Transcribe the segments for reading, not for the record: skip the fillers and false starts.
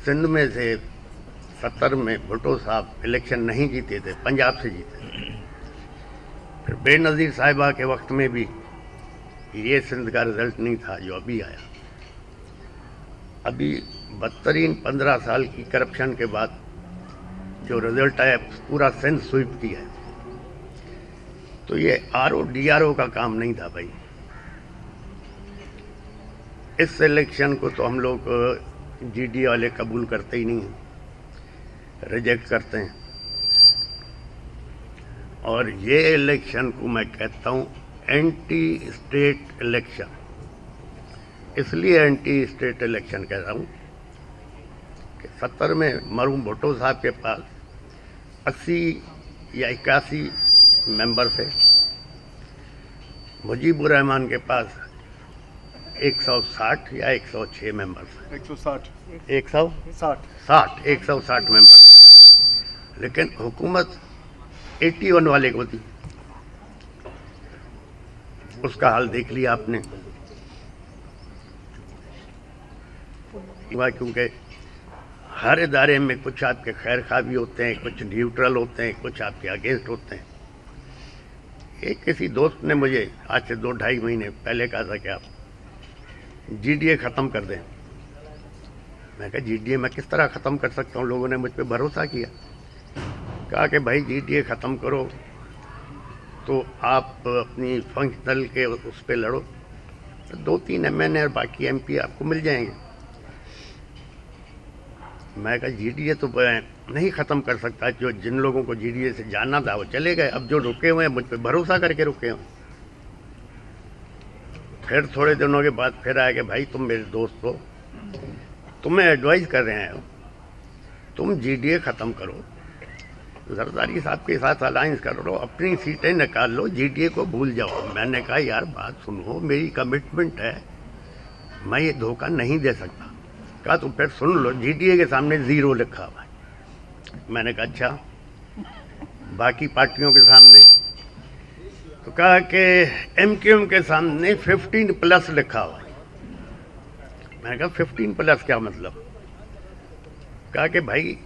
सिंध में से 70 में भुट्टो साहब इलेक्शन नहीं जीते थे, पंजाब से जीते। फिर बेनज़ीर साहिबा के वक्त में भी ये सिंध का रिजल्ट नहीं था जो अभी आया। अभी बदतरीन 15 साल की करप्शन के बाद जो रिजल्ट आया, पूरा सिंध स्वीप किया है। तो ये आरओ डीआरओ का काम नहीं था भाई। इस इलेक्शन को तो हम लोग जीडी वाले कबूल करते ही नहीं हैं, रिजेक्ट करते हैं। और ये इलेक्शन को मैं कहता हूँ एंटी स्टेट इलेक्शन। इसलिए एंटी स्टेट इलेक्शन कह रहा हूँ कि 70 में मरहूम भुट्टो साहब के पास 80 या 81 मेंबर थे, मुजीबुर रहमान के पास 160 या 106 मेंबर थे। 160 मेंबर थे, लेकिन हुकूमत 81 वाले को थी। उसका हाल देख लिया आपने, क्योंकि हर इदारे में कुछ आपके खैर खा भी होते हैं, कुछ न्यूट्रल होते हैं, कुछ आपके अगेंस्ट होते हैं। एक किसी दोस्त ने मुझे आज से 2-2.5 महीने पहले कहा था कि आप जीडीए ख़त्म कर दें। मैं कहा जीडीए मैं किस तरह ख़त्म कर सकता हूँ? लोगों ने मुझ पर भरोसा किया, कहा कि भाई जीडीए ख़त्म करो तो आप अपनी फंक्शनल के उस पर लड़ो, तो 2-3 एमएनए और बाकी एमपी आपको मिल जाएंगे। मैं कहा जीडीए तो नहीं ख़त्म कर सकता। जो जिन लोगों को जीडीए से जाना था वो चले गए, अब जो रुके हुए हैं मुझ पर भरोसा करके रुके हुए। फिर थोड़े दिनों के बाद फिर आया कि भाई तुम मेरे दोस्त हो, तुम्हें एडवाइस कर रहे हैं, तुम जीडीए ख़त्म करो, जरदारी साहब के साथ अलायंस कर लो, अपनी सीटें निकाल लो, जीडीए को भूल जाओ। मैंने कहा यार बात सुनो, मेरी कमिटमेंट है, मैं ये धोखा नहीं दे सकता। कहा तो फिर सुन लो, जीडीए के सामने 0 लिखा हुआ है। मैंने कहा अच्छा, बाकी पार्टियों के सामने? तो कहा कि एमक्यूएम के सामने 15+ लिखा हुआ है। मैंने कहा 15+ क्या मतलब? कहा कि भाई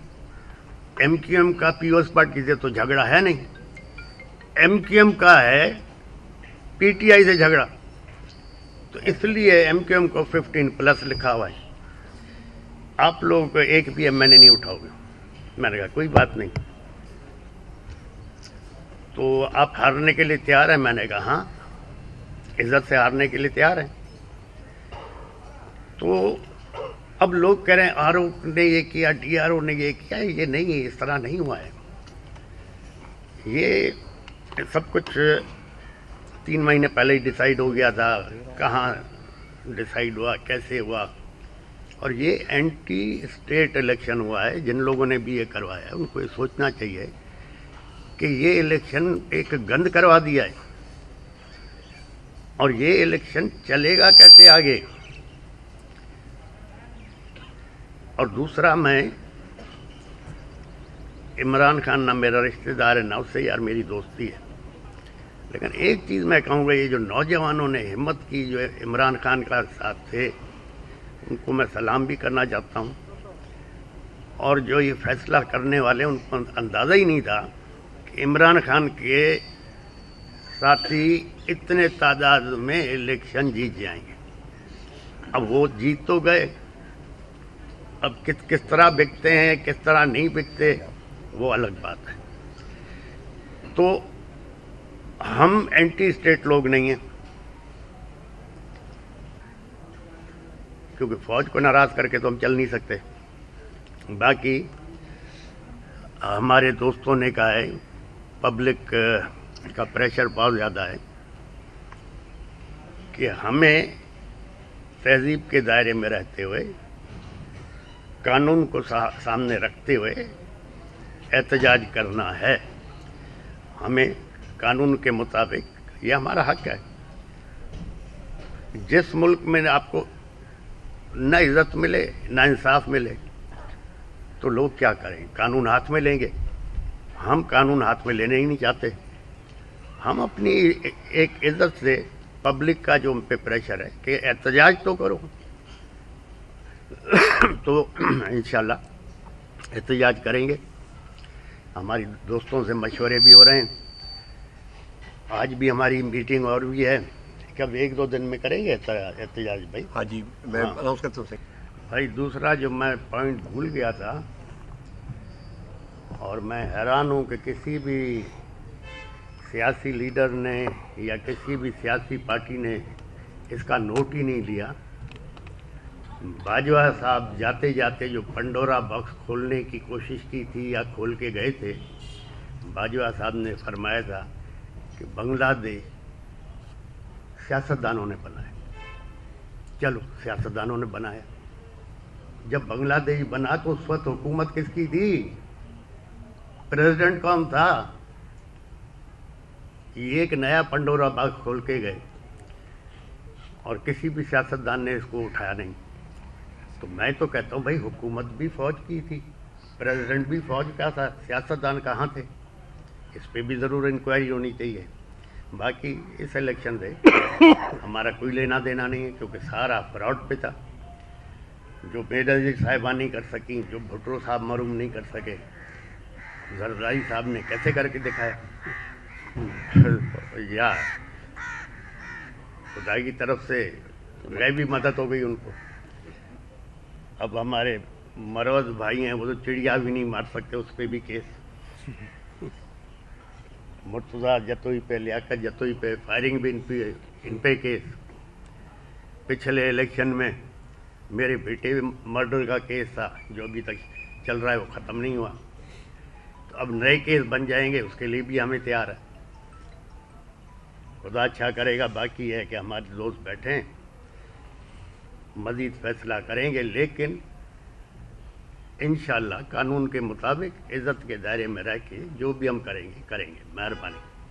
एमक्यूएम का पीओएस पार्टी से तो झगड़ा है नहीं, एमक्यूएम का है पीटीआई से झगड़ा, तो इसलिए एमक्यूएम को 15+ लिखा हुआ है। आप लोगों को एक भी एमएनए नहीं उठाओगे। मैंने कहा कोई बात नहीं, तो आप हारने के लिए तैयार हैं? मैंने कहा हाँ, इज्जत से हारने के लिए तैयार हैं। तो अब लोग कह रहे हैं आरओ ने ये किया, डीआरओ ने ये किया। ये नहीं, इस तरह नहीं हुआ है। ये सब कुछ 3 महीने पहले ही डिसाइड हो गया था। कहाँ डिसाइड हुआ, कैसे हुआ? और ये एंटी स्टेट इलेक्शन हुआ है। जिन लोगों ने भी ये करवाया है उनको ये सोचना चाहिए कि ये इलेक्शन एक गंद करवा दिया है, और ये इलेक्शन चलेगा कैसे आगे। और दूसरा, मैं इमरान खान ना मेरा रिश्तेदार है ना उससे यार मेरी दोस्ती है, लेकिन एक चीज़ मैं कहूँगा, ये जो नौजवानों ने हिम्मत की जो इमरान खान का साथ थे, उनको मैं सलाम भी करना चाहता हूँ। और जो ये फैसला करने वाले, उनको अंदाज़ा ही नहीं था कि इमरान खान के साथी इतने तादाद में इलेक्शन जीत जाएंगे। अब वो जीत तो गए, अब किस तरह बिकते हैं, किस तरह नहीं बिकते, वो अलग बात है। तो हम एंटी स्टेट लोग नहीं हैं, क्योंकि फौज को नाराज़ करके तो हम चल नहीं सकते। बाकी हमारे दोस्तों ने कहा है पब्लिक का प्रेशर बहुत ज़्यादा है कि हमें तहजीब के दायरे में रहते हुए, कानून को सामने रखते हुए एहतजाज करना है। हमें कानून के मुताबिक, ये हमारा हक है। जिस मुल्क में आपको न इज़्ज़त मिले, ना इंसाफ मिले, तो लोग क्या करें? कानून हाथ में लेंगे। हम कानून हाथ में लेने ही नहीं चाहते। हम अपनी एक इज़्ज़त से, पब्लिक का जो उन पे प्रेशर है कि एहतजाज तो करो, तो इंशाल्लाह एहतजाज करेंगे। हमारी दोस्तों से मशवरे भी हो रहे हैं, आज भी हमारी मीटिंग और भी है। कब 1-2 दिन में करेंगे एहतजाज भाई? हाँ जी, मैं अनाउंस करता हूँ। भाई दूसरा जो मैं पॉइंट भूल गया था, और मैं हैरान हूँ कि किसी भी सियासी लीडर ने या किसी भी सियासी पार्टी ने इसका नोट ही नहीं लिया। बाजवा साहब जाते जाते जो पंडोरा बॉक्स खोलने की कोशिश की थी या खोल के गए थे, बाजवा साहब ने फरमाया था कि बांग्लादेश सियासतदानों ने बनाया। चलो, सियासतदानों ने बनाया। जब बांग्लादेश बना तो उस वक्त हुकूमत किसकी थी? प्रेसिडेंट कौन था? ये एक नया पंडोरा बॉक्स खोल के गए और किसी भी सियासतदान ने इसको उठाया नहीं। तो मैं तो कहता हूँ भाई, हुकूमत भी फौज की थी, प्रेसिडेंट भी फौज का था, सियासतदान कहाँ थे? इस पे भी ज़रूर इंक्वायरी होनी चाहिए। बाकी इस इलेक्शन से हमारा कोई लेना देना नहीं है, क्योंकि सारा फ्रॉड पे था। जो बेनज़ीर साहिबा नहीं कर सकी, जो भुट्टो साहब मरूम नहीं कर सके, जरदारी साहब ने कैसे करके दिखाया। या खुदा की तरफ से गैबी मदद हो गई उनको। अब हमारे मरोज भाई हैं, वो तो चिड़िया भी नहीं मार सकते, उस पर भी केस। मुर्तज़ा जतोई पे, लियाकत जतोई पे फायरिंग भी इन पे केस। पिछले इलेक्शन में मेरे बेटे मर्डर का केस था, जो अभी तक चल रहा है, वो ख़त्म नहीं हुआ। तो अब नए केस बन जाएंगे, उसके लिए भी हमें तैयार है। खुदा अच्छा करेगा। बाकी है कि हमारे दोस्त बैठे हैं, मज़ीद फैसला करेंगे, लेकिन इंशाअल्लाह कानून के मुताबिक इज़्ज़त के दायरे में रह के जो भी हम करेंगे। मेहरबानी।